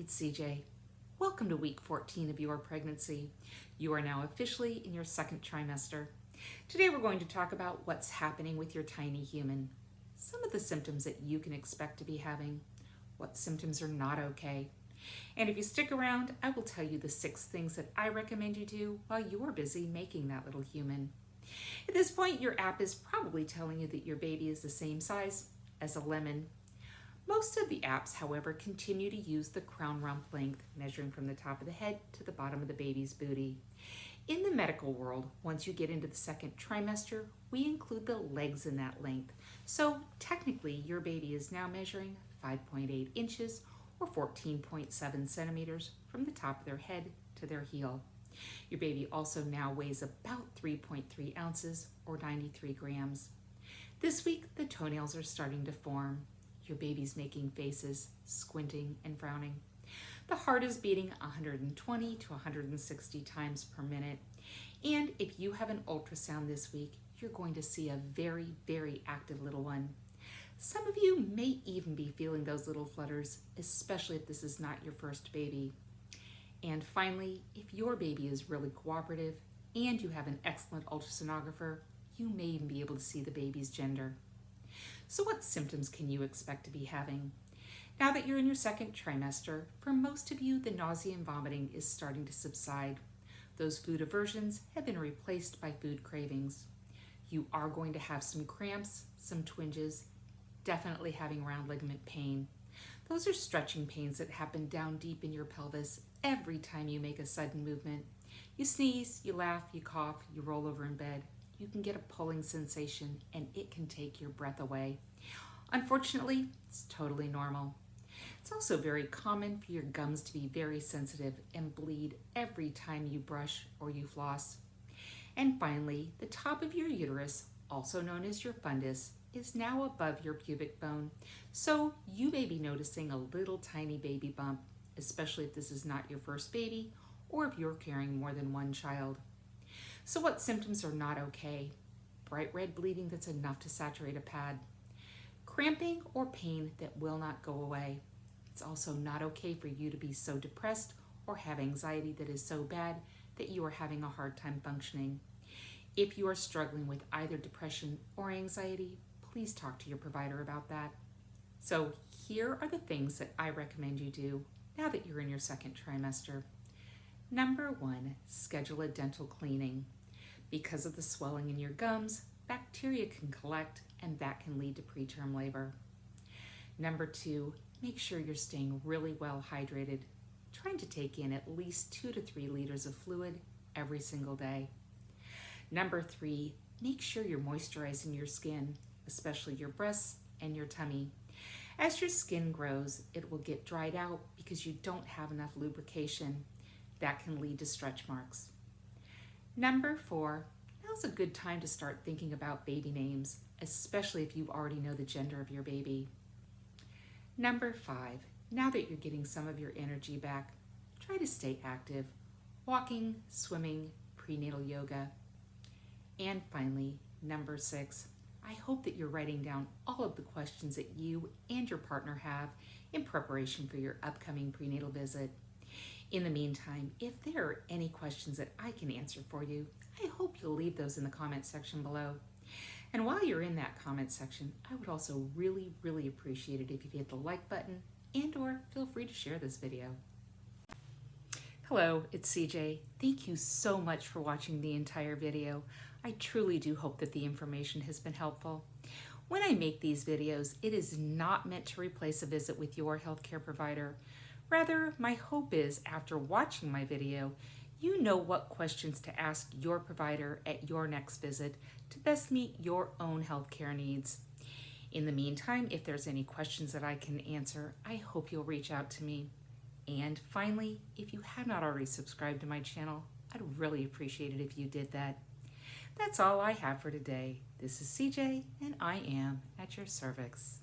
it's CJ. Welcome to week 14 of your pregnancy. You are now officially in your second trimester. Today we're going to talk about what's happening with your tiny human, some of the symptoms that you can expect to be having, what symptoms are not okay. And if you stick around, I will tell you the 6 things that I recommend you do while you're busy making that little human. At this point, your app is probably telling you that your baby is the same size as a lemon. Most of the apps, however, continue to use the crown rump length, measuring from the top of the head to the bottom of the baby's booty. In the medical world, once you get into the second trimester, we include the legs in that length. So technically, your baby is now measuring 5.8 inches or 14.7 centimeters from the top of their head to their heel. Your baby also now weighs about 3.3 ounces or 93 grams. This week, the toenails are starting to form. Your baby's making faces, squinting and frowning. The heart is beating 120 to 160 times per minute. And if you have an ultrasound this week, you're going to see a very, very active little one. Some of you may even be feeling those little flutters, especially if this is not your first baby. And finally, if your baby is really cooperative and you have an excellent ultrasonographer, you may even be able to see the baby's gender. So what symptoms can you expect to be having? Now that you're in your second trimester, for most of you, the nausea and vomiting is starting to subside. Those food aversions have been replaced by food cravings. You are going to have some cramps, some twinges, definitely having round ligament pain. Those are stretching pains that happen down deep in your pelvis every time you make a sudden movement. You sneeze, you laugh, you cough, you roll over in bed. You can get a pulling sensation and it can take your breath away. Unfortunately, it's totally normal. It's also very common for your gums to be very sensitive and bleed every time you brush or you floss. And finally, the top of your uterus, also known as your fundus, is now above your pubic bone. So you may be noticing a little tiny baby bump, especially if this is not your first baby or if you're carrying more than one child. So what symptoms are not okay? Bright red bleeding that's enough to saturate a pad. Cramping or pain that will not go away. It's also not okay for you to be so depressed or have anxiety that is so bad that you are having a hard time functioning. If you are struggling with either depression or anxiety, please talk to your provider about that. So here are the things that I recommend you do now that you're in your second trimester. Number 1, schedule a dental cleaning. Because of the swelling in your gums, bacteria can collect and that can lead to preterm labor. Number 2, make sure you're staying really well hydrated, trying to take in at least 2 to 3 liters of fluid every single day. Number 3, make sure you're moisturizing your skin, especially your breasts and your tummy. As your skin grows, it will get dried out because you don't have enough lubrication. That can lead to stretch marks. Number 4, now's a good time to start thinking about baby names, especially if you already know the gender of your baby. Number 5, now that you're getting some of your energy back, try to stay active, walking, swimming, prenatal yoga. And finally, number 6, I hope that you're writing down all of the questions that you and your partner have in preparation for your upcoming prenatal visit. In the meantime, if there are any questions that I can answer for you, I hope you'll leave those in the comment section below. And while you're in that comment section, I would also really, really appreciate it if you hit the like button and/or feel free to share this video. Hello, it's CJ. Thank you so much for watching the entire video. I truly do hope that the information has been helpful. When I make these videos, it is not meant to replace a visit with your healthcare provider. Rather, my hope is after watching my video, you know what questions to ask your provider at your next visit to best meet your own healthcare needs. In the meantime, if there's any questions that I can answer, I hope you'll reach out to me. And finally, if you have not already subscribed to my channel, I'd really appreciate it if you did that. That's all I have for today. This is CJ, and I am at your cervix.